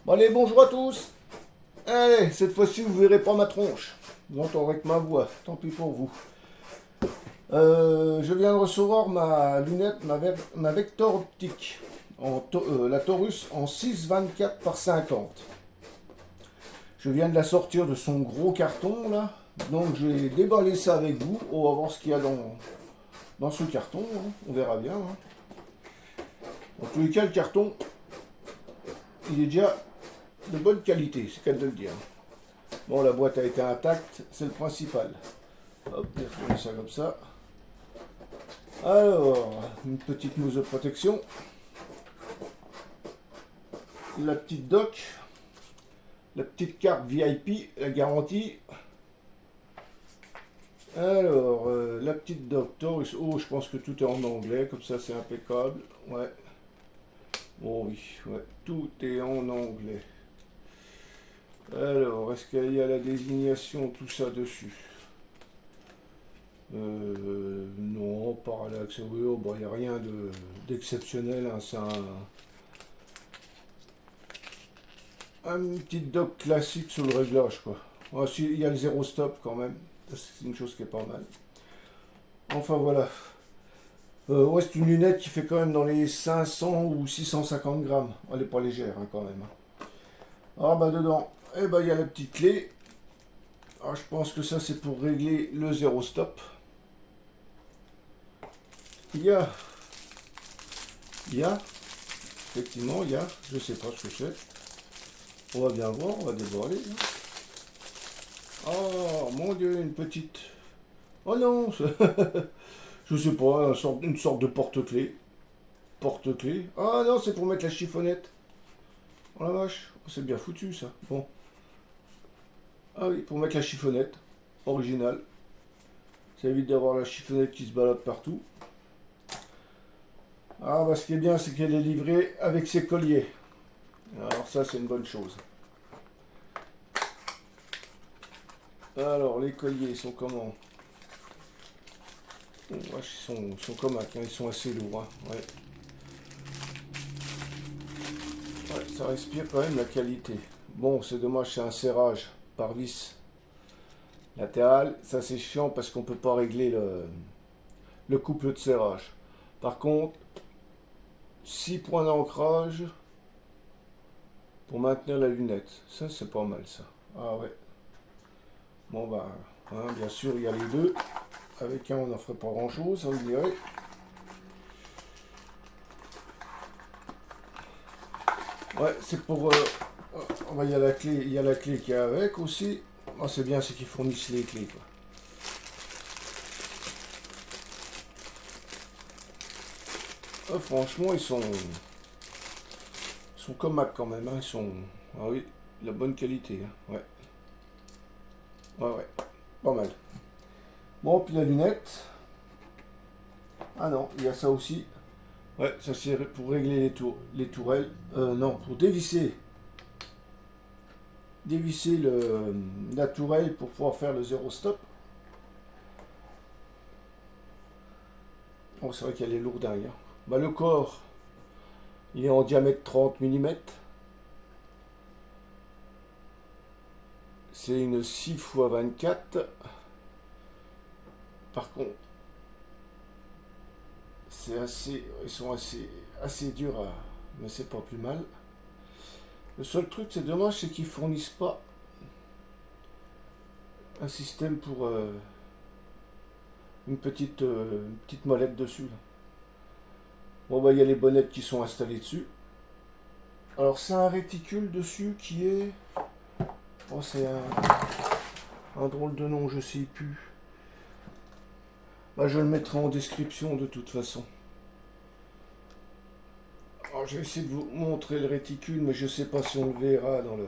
Bon, allez, bonjour à tous. Allez, cette fois-ci, vous verrez pas ma tronche. Vous entendrez que ma voix. Tant pis pour vous. Je viens de recevoir ma lunette, ma Vector optique. La Taurus en 6,24 par 50. Je viens de la sortir de son gros carton, là. Donc, je vais déballer ça avec vous. On va voir ce qu'il y a dans ce carton, hein. On verra bien, hein. En tous les cas, le carton, il est déjà de bonne qualité, c'est qu'à de le dire. Bon, la boîte a été intacte, c'est le principal. Hop, je vais retourner ça comme ça. Alors, une petite mousse de protection. La petite doc. La petite carte VIP, la garantie. Alors, la petite doc Taurus. Oh, je pense que tout est en anglais, comme ça c'est impeccable. Ouais. Oh oui, ouais, tout est en anglais. Alors, est-ce qu'il y a la désignation, tout ça dessus? Non, parallaxe, oui, oh, bon, il n'y a rien d'exceptionnel, hein, c'est un petit dock classique sur le réglage, quoi. Ah, si, il y a le zéro stop quand même, c'est une chose qui est pas mal. Enfin voilà. Ouais, c'est une lunette qui fait quand même dans les 500 ou 650 grammes. Elle est pas légère, hein, quand même, hein. Ah bah dedans, eh bah il y a la petite clé. Ah, je pense que ça c'est pour régler le zéro stop. Il y a, il y a, effectivement, il y a, je sais pas ce que c'est. On va bien voir, on va dévoiler. Oh mon dieu, une petite. Oh non, je sais pas, une sorte de porte-clés. Porte-clés. Ah non, c'est pour mettre la chiffonnette. Oh la vache, oh, c'est bien foutu ça. Bon. Ah oui, pour mettre la chiffonnette. Original. Ça évite d'avoir la chiffonnette qui se balade partout. Ah bah ce qui est bien, c'est qu'elle est livrée avec ses colliers. Alors ça, c'est une bonne chose. Alors, les colliers, ils sont comment? Oh, vache, ils sont comaques, hein, ils sont assez lourds, hein. Ouais. Ouais, ça respire quand même la qualité. Bon, c'est dommage, c'est un serrage par vis latéral. Ça, c'est chiant parce qu'on peut pas régler le couple de serrage. Par contre, 6 points d'ancrage pour maintenir la lunette. Ça, c'est pas mal, ça. Ah ouais. Bon, bah, hein, bien sûr, il y a les deux. Avec un, on n'en ferait pas grand-chose, on dirait. Ouais, c'est pour... bah, il y a la clé qui est avec aussi. Ah, c'est bien, c'est qu'ils fournissent les clés, quoi. Ah, franchement, ils sont comaques quand même, hein. Ils sont... Ah oui, de la bonne qualité, hein. Ouais. Ouais, ouais. Pas mal. Bon, puis la lunette. Ah non, il y a ça aussi. Ouais, ça c'est pour régler les tourelles. Non, pour dévisser la tourelle pour pouvoir faire le zéro stop. Oh, c'est vrai qu'elle est lourde derrière. Bah, le corps, il est en diamètre 30 mm. C'est une 6 x 24. Par contre, ils sont assez durs à, mais c'est pas plus mal. Le seul truc, c'est dommage, c'est qu'ils fournissent pas un système pour une petite molette dessus, là. Bon bah il y a les bonnettes qui sont installées dessus. Alors c'est un réticule dessus qui est... Oh c'est un drôle de nom, je sais plus. Bah je le mettrai en description de toute façon. Alors je vais essayer de vous montrer le réticule, mais je sais pas si on le verra dans le...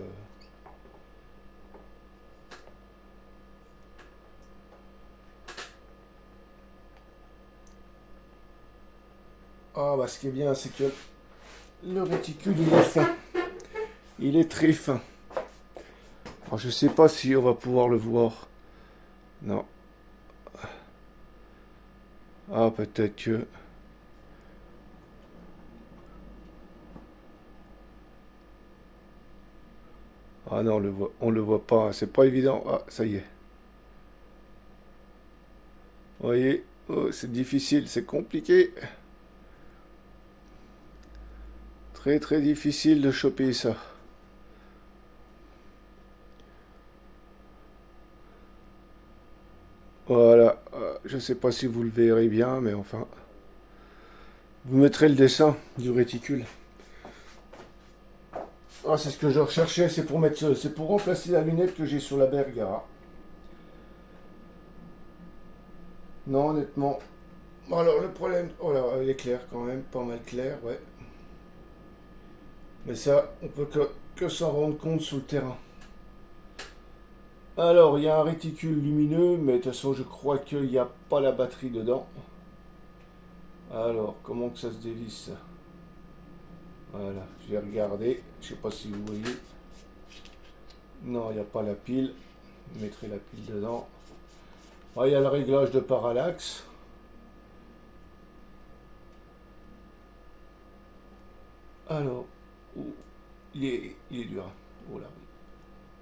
Ah bah ce qui est bien, c'est que le réticule il est fin. Il est très fin. Alors je sais pas si on va pouvoir le voir. Non. Ah peut-être que... Ah non, on le voit pas, c'est pas évident. Ah, ça y est. Vous voyez, oh, c'est difficile, c'est compliqué. Très très difficile de choper ça. Voilà, je sais pas si vous le verrez bien, mais enfin, vous mettrez le dessin du réticule. Ah, c'est ce que je recherchais, c'est pour remplacer la lunette que j'ai sur la Bergara. Non, honnêtement. Bon, alors le problème, oh là, elle est claire quand même, pas mal claire, ouais. Mais ça, on peut que s'en rendre compte sur le terrain. Alors, il y a un réticule lumineux, mais de toute façon, je crois qu'il n'y a pas la batterie dedans. Alors, comment que ça se dévisse ça? Voilà, je vais regarder. Je sais pas si vous voyez. Non, il n'y a pas la pile. Je mettrai la pile dedans. Ah, il y a le réglage de parallaxe. Alors, il est dur. Oh là, oui.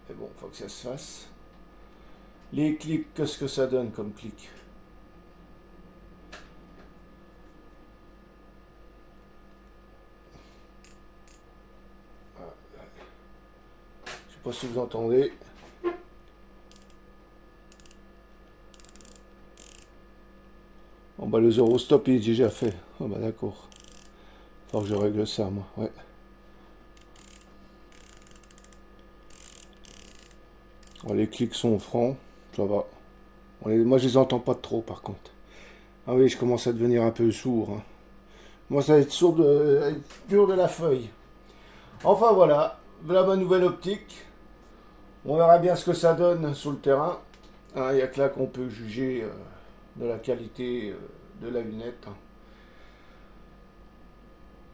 Mais bon, faut que ça se fasse. Les clics, qu'est-ce que ça donne comme clic? Je sais pas si vous entendez. Bon bah le zéro stop il est déjà fait. Ah bah d'accord. Faut que je règle ça moi. Ouais. Bon, les clics sont francs, ça va. Moi je les entends pas trop par contre. Ah oui, je commence à devenir un peu sourd, hein. Moi ça va être sourd dur de la feuille. Enfin voilà, voilà ma nouvelle optique. On verra bien ce que ça donne sur le terrain. Il n'y a que là qu'on peut juger de la qualité de la lunette.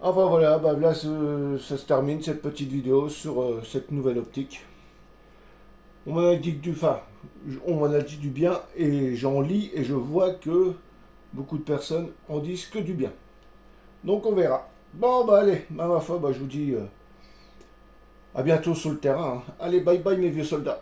Enfin voilà, bah là ça se termine cette petite vidéo sur cette nouvelle optique. On m'en a dit du on m'en a dit du bien et j'en lis et je vois que beaucoup de personnes en disent que du bien. Donc on verra. Bon bah allez, ma foi, bah, je vous dis à bientôt sur le terrain, hein. Allez, bye bye mes vieux soldats.